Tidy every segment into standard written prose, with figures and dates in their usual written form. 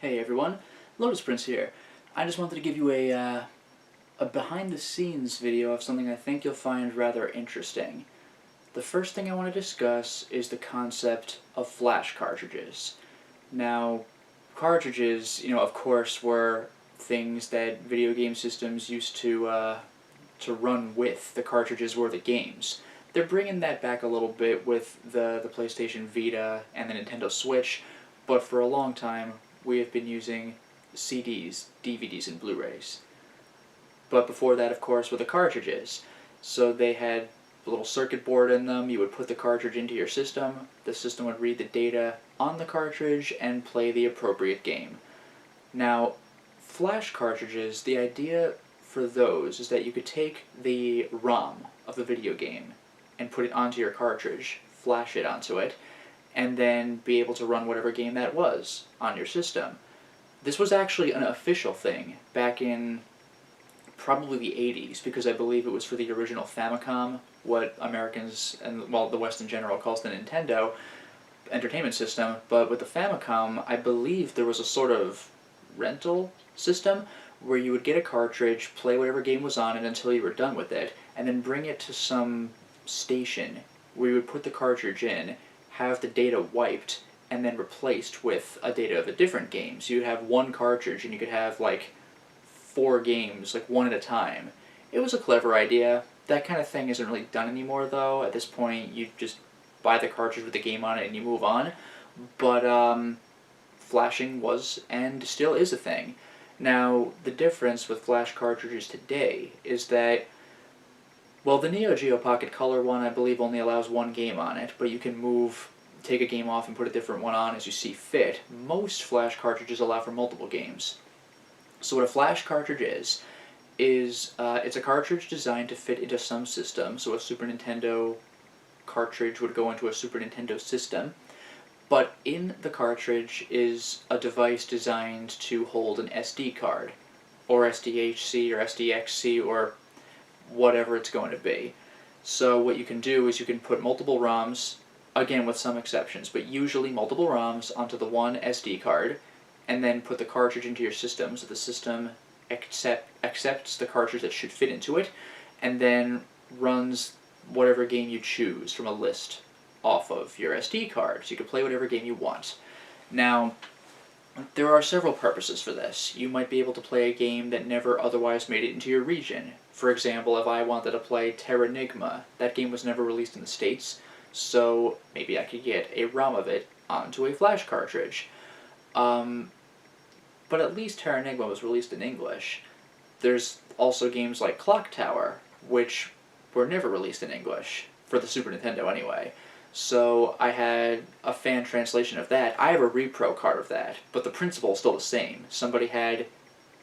Hey everyone, Lotus Prince here. I just wanted to give you a behind-the-scenes video of something I think you'll find rather interesting. The first thing I want to discuss is the concept of flash cartridges. Now, cartridges, of course, were things that video game systems used to run with. The cartridges were the games. They're bringing that back a little bit with the PlayStation Vita and the Nintendo Switch, but for a long time we have been using CDs, DVDs, and Blu-rays. But before that, of course, were the cartridges. So they had a little circuit board in them. You would put the cartridge into your system. The system would read the data on the cartridge and play the appropriate game. Now, flash cartridges, the idea for those is that you could take the ROM of the video game and put it onto your cartridge, flash it onto it, and then be able to run whatever game that was on your system. This was actually an official thing back in probably the 80s, because I believe it was for the original Famicom, what Americans, and well, the West in general calls the Nintendo Entertainment System, but with the Famicom, I believe there was a sort of rental system where you would get a cartridge, play whatever game was on it until you were done with it, and then bring it to some station where you would put the cartridge in, have the data wiped, and then replaced with a data of a different game. So you'd have one cartridge and you could have like 4 games, like one at a time. It was a clever idea. That kind of thing isn't really done anymore though. At this point you just buy the cartridge with the game on it and you move on. But flashing was and still is a thing. Now the difference with flash cartridges today is that, well, the Neo Geo Pocket Color one, I believe, only allows one game on it, but you can take a game off and put a different one on as you see fit. Most flash cartridges allow for multiple games. So what a flash cartridge is it's a cartridge designed to fit into some system. So a Super Nintendo cartridge would go into a Super Nintendo system, but in the cartridge is a device designed to hold an SD card, or SDHC, or SDXC, or whatever it's going to be. So what you can do is you can put multiple ROMs, again with some exceptions, but usually multiple ROMs onto the one SD card, and then put the cartridge into your system, so the system accepts the cartridge that should fit into it, and then runs whatever game you choose from a list off of your SD card, so you can play whatever game you want. Now, there are several purposes for this. You might be able to play a game that never otherwise made it into your region. For example, if I wanted to play Terranigma, that game was never released in the States, so maybe I could get a ROM of it onto a flash cartridge. But at least Terranigma was released in English. There's also games like Clock Tower, which were never released in English, for the Super Nintendo anyway. So I had a fan translation of that. I have a repro card of that, but the principle is still the same. Somebody had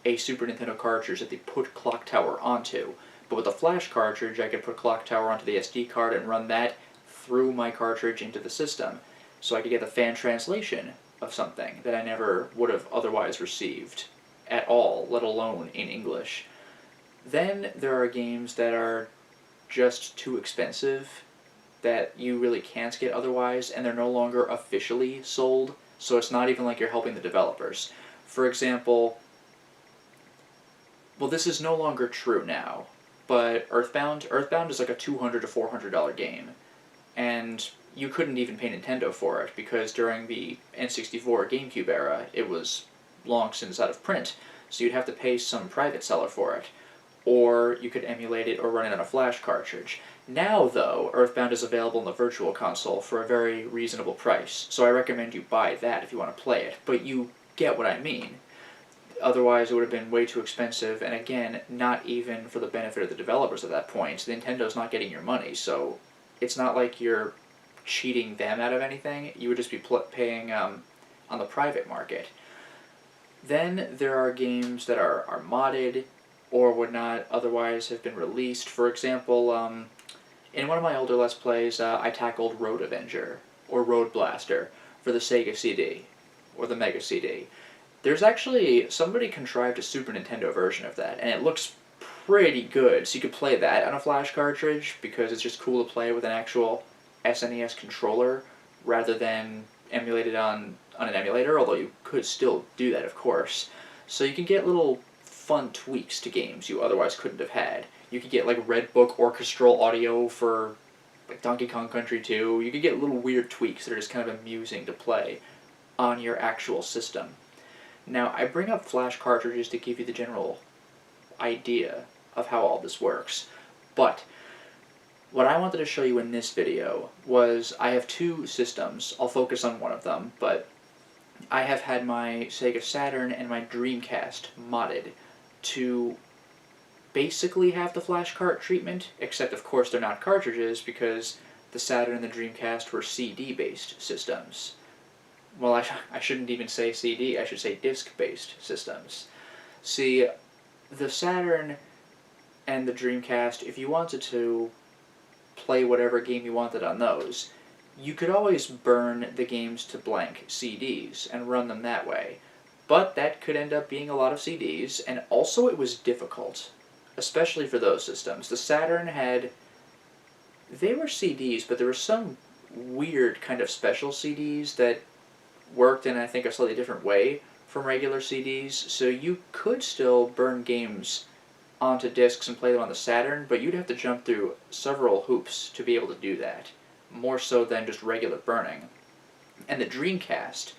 a Super Nintendo cartridge that they put Clock Tower onto, but with a flash cartridge I could put Clock Tower onto the SD card and run that through my cartridge into the system. So I could get the fan translation of something that I never would have otherwise received at all, let alone in English. Then there are games that are just too expensive, that you really can't get otherwise, and they're no longer officially sold, so it's not even like you're helping the developers. For example, well, this is no longer true now, but Earthbound is like a $200 to $400 game, and you couldn't even pay Nintendo for it, because during the N64 GameCube era, it was long since out of print, so you'd have to pay some private seller for it, or you could emulate it or run it on a flash cartridge. Now, though, Earthbound is available in the Virtual Console for a very reasonable price, so I recommend you buy that if you want to play it, but you get what I mean. Otherwise, it would have been way too expensive, and again, not even for the benefit of the developers at that point. Nintendo's not getting your money, so it's not like you're cheating them out of anything. You would just be paying on the private market. Then there are games that are modded, or would not otherwise have been released. For example, in one of my older Let's Plays, I tackled Road Avenger, or Road Blaster, for the Sega CD, or the Mega CD. There's actually, somebody contrived a Super Nintendo version of that, and it looks pretty good, so you could play that on a flash cartridge, because it's just cool to play with an actual SNES controller, rather than emulated on an emulator, although you could still do that, of course. So you can get little fun tweaks to games you otherwise couldn't have had. You could get like Red Book orchestral audio for like Donkey Kong Country 2. You could get little weird tweaks that are just kind of amusing to play on your actual system. Now, I bring up flash cartridges to give you the general idea of how all this works, but what I wanted to show you in this video was I have two systems. I'll focus on one of them, but I have had my Sega Saturn and my Dreamcast modded to basically have the flash cart treatment, except of course they're not cartridges because the Saturn and the Dreamcast were CD-based systems. Well, I shouldn't even say CD, I should say disc-based systems. See, the Saturn and the Dreamcast, if you wanted to play whatever game you wanted on those, you could always burn the games to blank CDs and run them that way. But that could end up being a lot of CDs, and also it was difficult, especially for those systems. The Saturn they were CDs, but there were some weird kind of special CDs that worked in, I think, a slightly different way from regular CDs, so you could still burn games onto discs and play them on the Saturn, but you'd have to jump through several hoops to be able to do that, more so than just regular burning. And the Dreamcast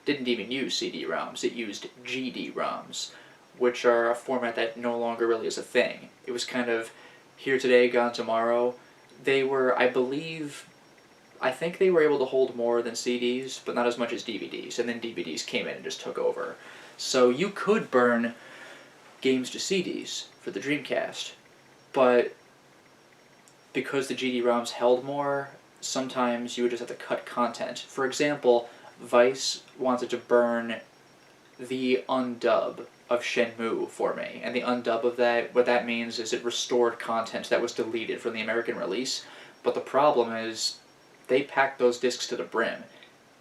didn't even use CD-ROMs, it used GD-ROMs, which are a format that no longer really is a thing. It was kind of here today, gone tomorrow. They were, I think they were able to hold more than CDs, but not as much as DVDs, and then DVDs came in and just took over. So you could burn games to CDs for the Dreamcast, but because the GD-ROMs held more, sometimes you would just have to cut content. For example, Vice wanted to burn the undub of Shenmue for me, and the undub of that, what that means is it restored content that was deleted from the American release, but the problem is they packed those discs to the brim,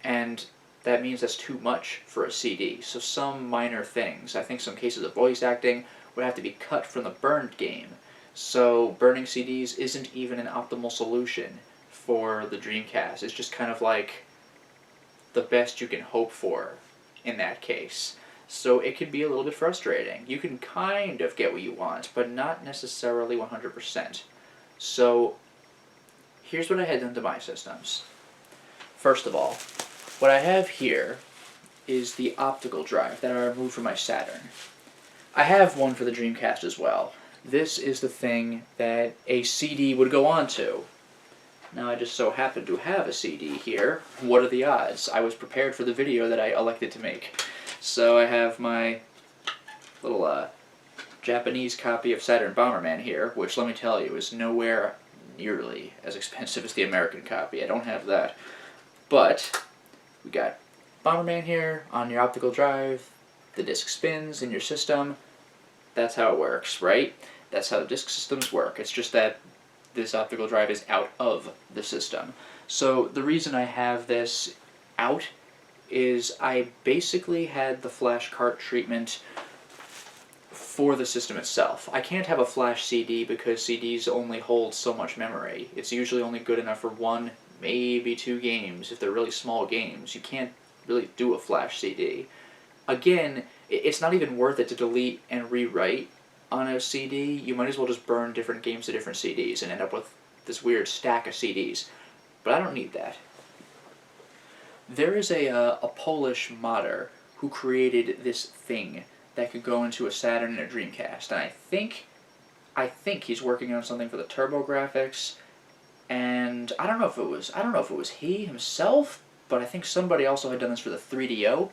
and that means that's too much for a CD. So some minor things, I think some cases of voice acting, would have to be cut from the burned game. So burning CDs isn't even an optimal solution for the Dreamcast. It's just kind of like the best you can hope for in that case. So it can be a little bit frustrating. You can kind of get what you want, but not necessarily 100%. So here's what I had done to my systems. First of all, what I have here is the optical drive that I removed from my Saturn. I have one for the Dreamcast as well. This is the thing that a CD would go on to. Now I just so happen to have a CD here. What are the odds? I was prepared for the video that I elected to make. So I have my little Japanese copy of Saturn Bomberman here, which let me tell you is nowhere nearly as expensive as the American copy. I don't have that. But we got Bomberman here on your optical drive, the disc spins in your system. That's how it works, right? That's how the disc systems work. It's just that this optical drive is out of the system. So the reason I have this out is I basically had the flash cart treatment for the system itself. I can't have a flash CD because CDs only hold so much memory. It's usually only good enough for one, maybe two games if they're really small games. You can't really do a flash CD. Again, it's not even worth it to delete and rewrite on a CD. You might as well just burn different games to different CDs and end up with this weird stack of CDs. But I don't need that. There is a Polish modder who created this thing that could go into a Saturn and a Dreamcast, and I think he's working on something for the TurboGrafx, and I don't know if it was he himself, but I think somebody also had done this for the 3DO.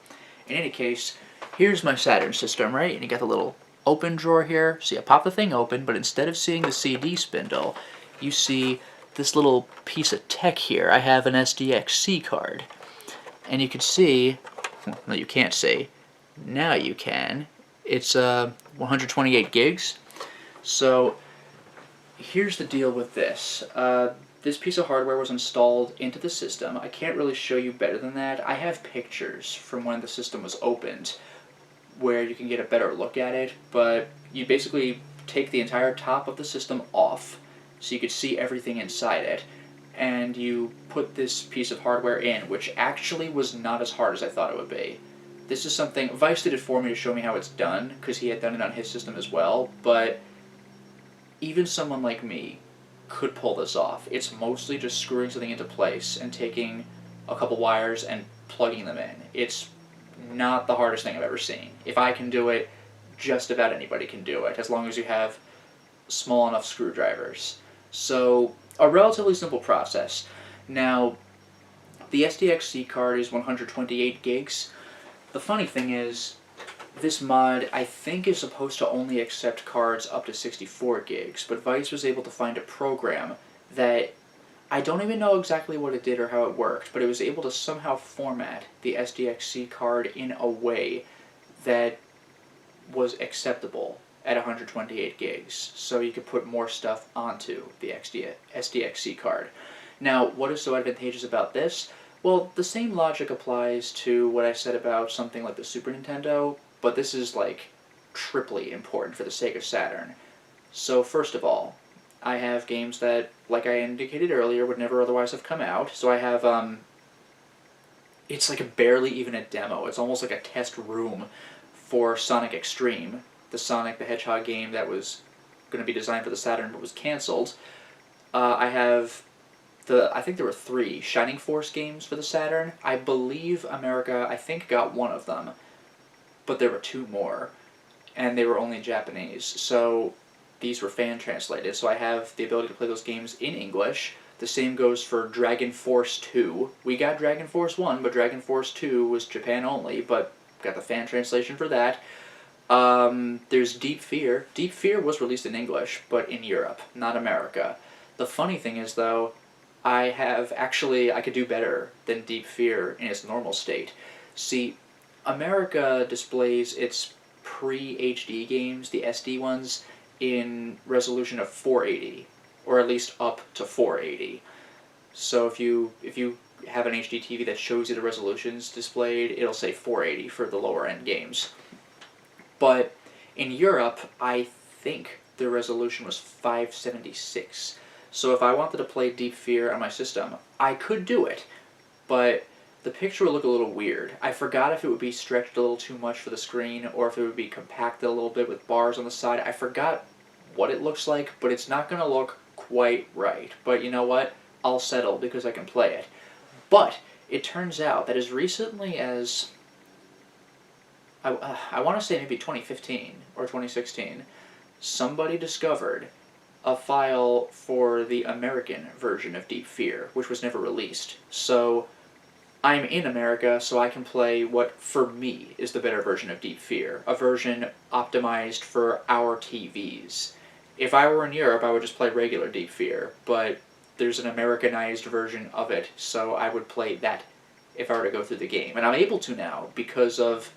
In any case, here's my Saturn system, right? And you got the little open drawer here. See, I pop the thing open, but instead of seeing the CD spindle, you see this little piece of tech here. I have an SDXC card. And you can see, well, no, you can't see. Now you can. It's 128 gigs. So here's the deal with this. This piece of hardware was installed into the system. I can't really show you better than that. I have pictures from when the system was opened where you can get a better look at it, but you basically take the entire top of the system off so you could see everything inside it. and you put this piece of hardware in, which actually was not as hard as I thought it would be. This is something, Vice did it for me to show me how it's done, because he had done it on his system as well, but even someone like me could pull this off. It's mostly just screwing something into place and taking a couple wires and plugging them in. It's not the hardest thing I've ever seen. If I can do it, just about anybody can do it, as long as you have small enough screwdrivers. So, a relatively simple process. Now, the SDXC card is 128 gigs. The funny thing is, this mod, I think, is supposed to only accept cards up to 64 gigs, but Vice was able to find a program that, I don't even know exactly what it did or how it worked, but it was able to somehow format the SDXC card in a way that was acceptable at 128 gigs, so you could put more stuff onto the SDXC card. Now, what is so advantageous about this? Well, the same logic applies to what I said about something like the Super Nintendo, but this is like triply important for the Sega Saturn. So first of all, I have games that, like I indicated earlier, would never otherwise have come out. So I have, it's like barely even a demo. It's almost like a test room for Sonic Extreme, the Sonic the Hedgehog game that was going to be designed for the Saturn but was cancelled. I have I think there were 3 Shining Force games for the Saturn. I believe America, I think, got one of them, but there were 2 more, and they were only Japanese, so these were fan-translated, so I have the ability to play those games in English. The same goes for Dragon Force 2. We got Dragon Force 1, but Dragon Force 2 was Japan only, but got the fan translation for that. There's Deep Fear. Deep Fear was released in English, but in Europe, not America. The funny thing is, though, I could do better than Deep Fear in its normal state. See, America displays its pre-HD games, the SD ones, in resolution of 480, or at least up to 480. So if you have an HD TV that shows you the resolutions displayed, it'll say 480 for the lower end games. But in Europe, I think the resolution was 576. So if I wanted to play Deep Fear on my system, I could do it, but the picture would look a little weird. I forgot if it would be stretched a little too much for the screen, or if it would be compacted a little bit with bars on the side. I forgot what it looks like, but it's not going to look quite right. But you know what? I'll settle because I can play it. But it turns out that as recently as, I want to say maybe 2015 or 2016, somebody discovered a file for the American version of Deep Fear, which was never released. So I'm in America, so I can play what, for me, is the better version of Deep Fear, a version optimized for our TVs. If I were in Europe, I would just play regular Deep Fear, but there's an Americanized version of it, so I would play that if I were to go through the game. And I'm able to now, because of,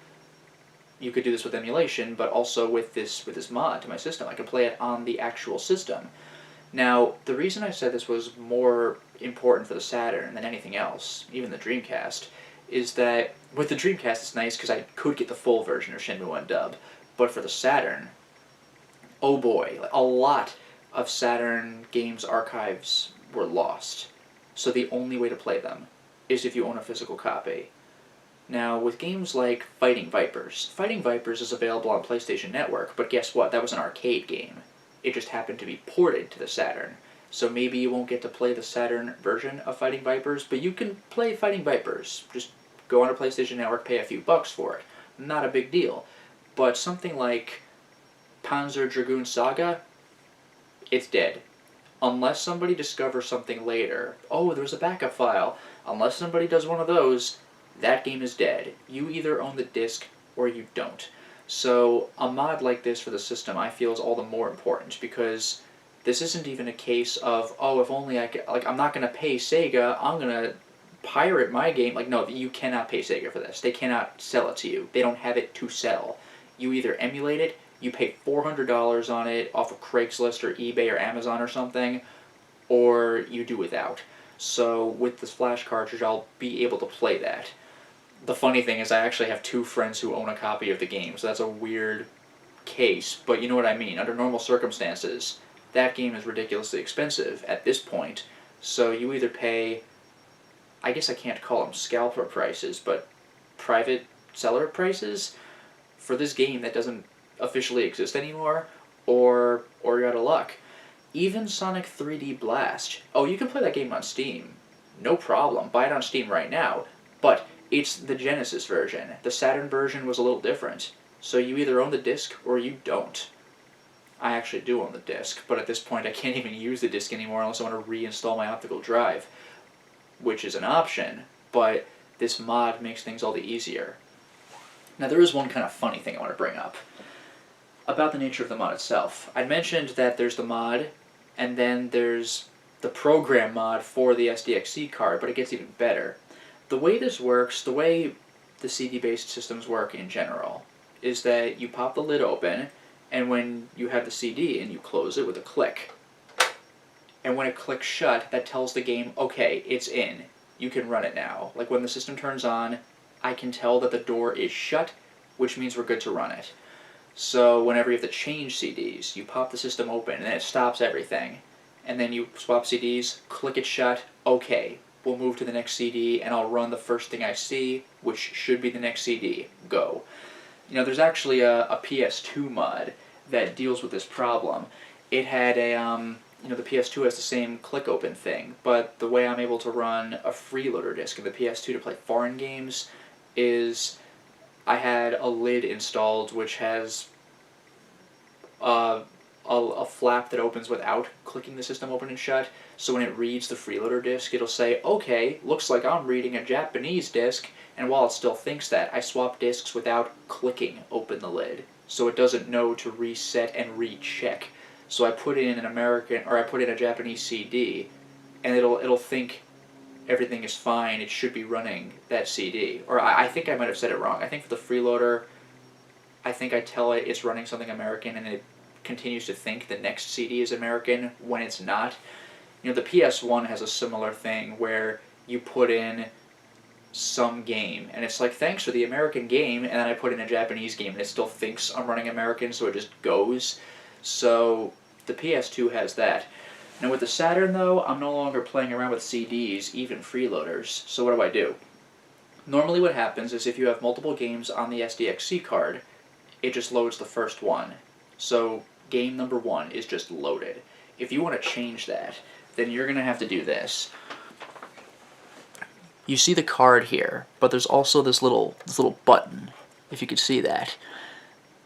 you could do this with emulation, but also with this mod to my system. I can play it on the actual system. Now, the reason I said this was more important for the Saturn than anything else, even the Dreamcast, is that with the Dreamcast it's nice because I could get the full version of Shenmue 1 dub, but for the Saturn, oh boy, a lot of Saturn games archives were lost. So the only way to play them is if you own a physical copy. Now, with games like Fighting Vipers is available on PlayStation Network, but guess what? That was an arcade game. It just happened to be ported to the Saturn. So maybe you won't get to play the Saturn version of Fighting Vipers, but you can play Fighting Vipers. Just go on a PlayStation Network, pay a few bucks for it. Not a big deal. But something like Panzer, Dragoon, Saga, it's dead. Unless somebody discovers something later. Oh, there's a backup file. Unless somebody does one of those, that game is dead. You either own the disc or you don't. So a mod like this for the system I feel is all the more important because this isn't even a case of, oh, if only I could, like, I'm not going to pay Sega, I'm going to pirate my game. Like, no, you cannot pay Sega for this. They cannot sell it to you. They don't have it to sell. You either emulate it, you pay $400 on it off of Craigslist or eBay or Amazon or something, or you do without. So with this flash cartridge, I'll be able to play that. The funny thing is I actually have 2 friends who own a copy of the game, so that's a weird case, but you know what I mean. Under normal circumstances, that game is ridiculously expensive at this point, So you either pay, I guess I can't call them scalper prices, but private seller prices for this game that doesn't officially exist anymore, or you're out of luck. Even Sonic 3D Blast. Oh, you can play that game on Steam. No problem. Buy it on Steam right now. But it's the Genesis version. The Saturn version was a little different. So you either own the disc or you don't. I actually do own the disc, but at this point I can't even use the disc anymore unless I want to reinstall my optical drive, which is an option, but this mod makes things all the easier. Now there is one kind of funny thing I want to bring up about the nature of the mod itself. I mentioned that there's the mod, and then there's the program mod for the SDXC card, but it gets even better. The way this works, the way the CD-based systems work in general, is that you pop the lid open, and when you have the CD in, you close it with a click. And when it clicks shut, that tells the game, okay, it's in. You can run it now. Like when the system turns on, I can tell that the door is shut, which means we're good to run it. So whenever you have to change CDs, you pop the system open and then it stops everything. And then you swap CDs, click it shut, okay, we'll move to the next CD and I'll run the first thing I see, which should be the next CD. Go. You know, there's actually a PS2 mod that deals with this problem. It had a, you know, the PS2 has the same click open thing, but the way I'm able to run a freeloader disc in the PS2 to play foreign games is I had a lid installed which has a flap that opens without clicking the system open and shut, so when it reads the freeloader disc, it'll say, okay, looks like I'm reading a Japanese disc, and while it still thinks that, I swap discs without clicking open the lid, so it doesn't know to reset and recheck. So I put in I put in a Japanese CD, and it'll think everything is fine, it should be running that CD. Or I think I might have said it wrong. I think for the freeloader, I think I tell it it's running something American and it continues to think the next CD is American when it's not. You know, the PS1 has a similar thing where you put in some game and it's like, thanks for the American game, and then I put in a Japanese game and it still thinks I'm running American, so it just goes. So the PS2 has that. Now with the Saturn though, I'm no longer playing around with CDs, even freeloaders, so what do? Normally what happens is if you have multiple games on the SDXC card, it just loads the first one. So game number 1 is just loaded. If you want to change that, then you're going to have to do this. You see the card here, but there's also this little button, if you could see that.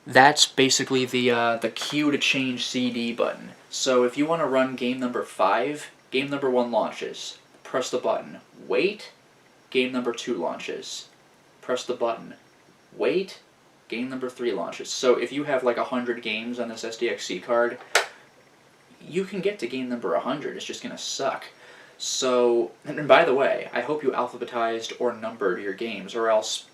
That's basically the cue to change CD button. So if you want to run game number 5, game number 1 launches. Press the button. Wait. Game number 2 launches. Press the button. Wait. Game number 3 launches. So if you have like 100 games on this SDXC card, you can get to game number 100. It's just going to suck. So, and by the way, I hope you alphabetized or numbered your games, or else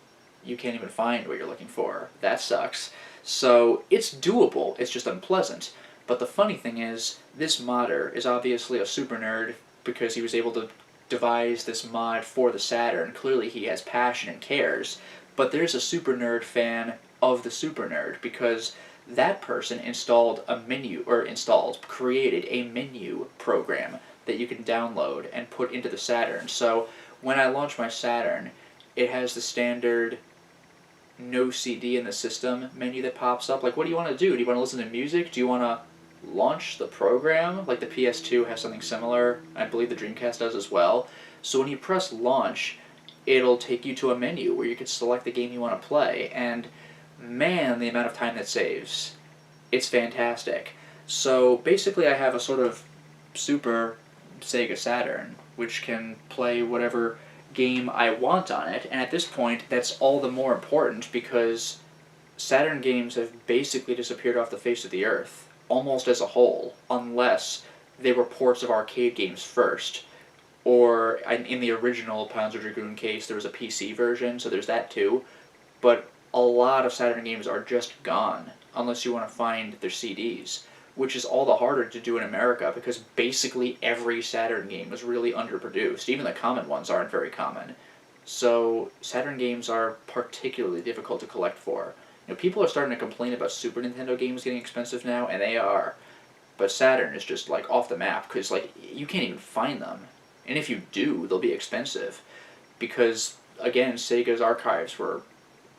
you can't even find what you're looking for. That sucks. So it's doable, it's just unpleasant. But the funny thing is, this modder is obviously a super nerd because he was able to devise this mod for the Saturn. Clearly he has passion and cares. But there's a super nerd fan of the super nerd because that person created a menu program that you can download and put into the Saturn. So when I launch my Saturn, it has the standard no CD in the system menu that pops up. Like, what do you want to do? Do you want to listen to music? Do you want to launch the program? Like the PS2 has something similar. I believe the Dreamcast does as well. So when you press launch, it'll take you to a menu where you can select the game you want to play. And man, the amount of time that saves. It's fantastic. So basically I have a sort of super Sega Saturn, which can play whatever game I want on it, and at this point that's all the more important because Saturn games have basically disappeared off the face of the earth, almost as a whole, unless they were ports of arcade games first, or in the original Panzer Dragoon case there was a PC version, so there's that too, but a lot of Saturn games are just gone, unless you want to find their CDs, which is all the harder to do in America because basically every Saturn game is really underproduced. Even the common ones aren't very common. So Saturn games are particularly difficult to collect for. You know, people are starting to complain about Super Nintendo games getting expensive now, and they are. But Saturn is just like off the map because like you can't even find them, and if you do, they'll be expensive, because again, Sega's archives were,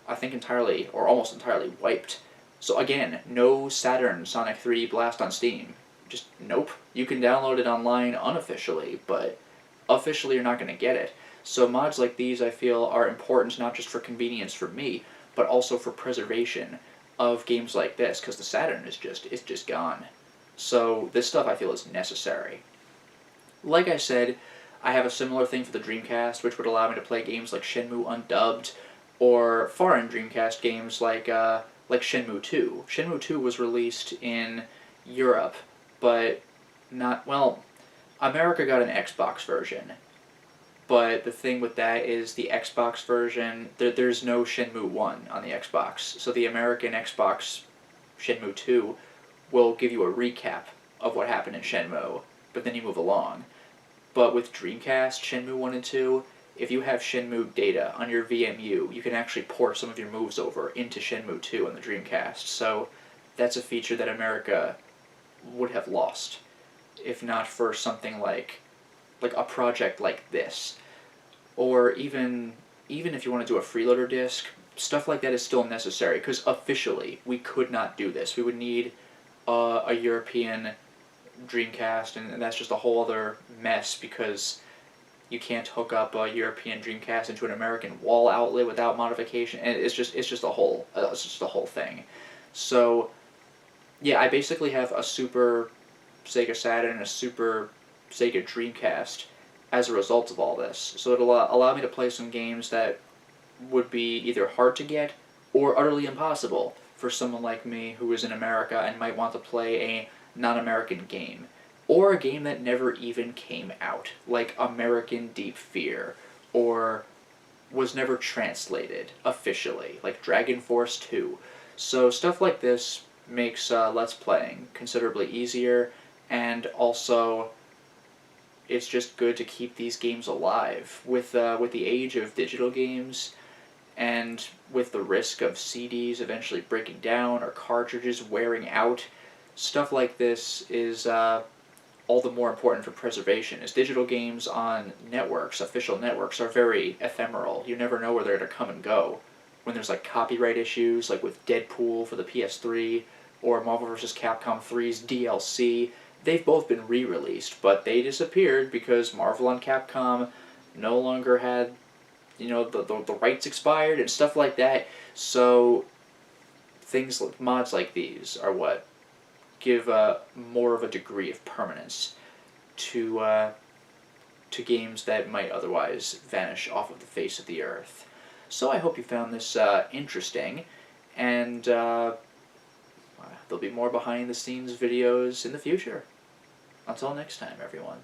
I think, entirely or almost entirely wiped. So again, no Saturn Sonic 3D Blast on Steam. Just nope. You can download it online unofficially, but officially you're not going to get it. So mods like these, I feel, are important not just for convenience for me, but also for preservation of games like this, because the Saturn is just gone. So this stuff I feel is necessary. Like I said, I have a similar thing for the Dreamcast, which would allow me to play games like Shenmue Undubbed, or foreign Dreamcast games like Shenmue 2. Shenmue 2 was released in Europe, but not, well, America got an Xbox version. But the thing with that is the Xbox version, there's no Shenmue 1 on the Xbox. So the American Xbox Shenmue 2 will give you a recap of what happened in Shenmue, but then you move along. But with Dreamcast, Shenmue 1 and 2, if you have Shenmue data on your VMU, you can actually port some of your moves over into Shenmue 2 on the Dreamcast. So that's a feature that America would have lost if not for something like a project like this. Or even if you want to do a freeloader disc, stuff like that is still necessary, because officially we could not do this. We would need a European Dreamcast, and that's just a whole other mess, because you can't hook up a European Dreamcast into an American wall outlet without modification, and it's just a whole thing. So yeah, I basically have a Super Sega Saturn and a Super Sega Dreamcast as a result of all this. So it'll allow me to play some games that would be either hard to get or utterly impossible for someone like me who is in America and might want to play a non-American game. Or a game that never even came out, like American Deep Fear, or was never translated officially, like Dragon Force 2. So stuff like this makes Let's Playing considerably easier, and also it's just good to keep these games alive. With the age of digital games, and with the risk of CDs eventually breaking down or cartridges wearing out, stuff like this is all the more important for preservation, as digital games on networks, official networks, are very ephemeral. You never know where they're going to come and go. When there's like copyright issues, like with Deadpool for the PS3, or Marvel vs. Capcom 3's DLC, they've both been re-released, but they disappeared because Marvel and Capcom no longer had, the rights expired and stuff like that. So things like mods like these are what give more of a degree of permanence to games that might otherwise vanish off of the face of the earth. So I hope you found this interesting, and there'll be more behind the scenes videos in the future. Until next time, everyone.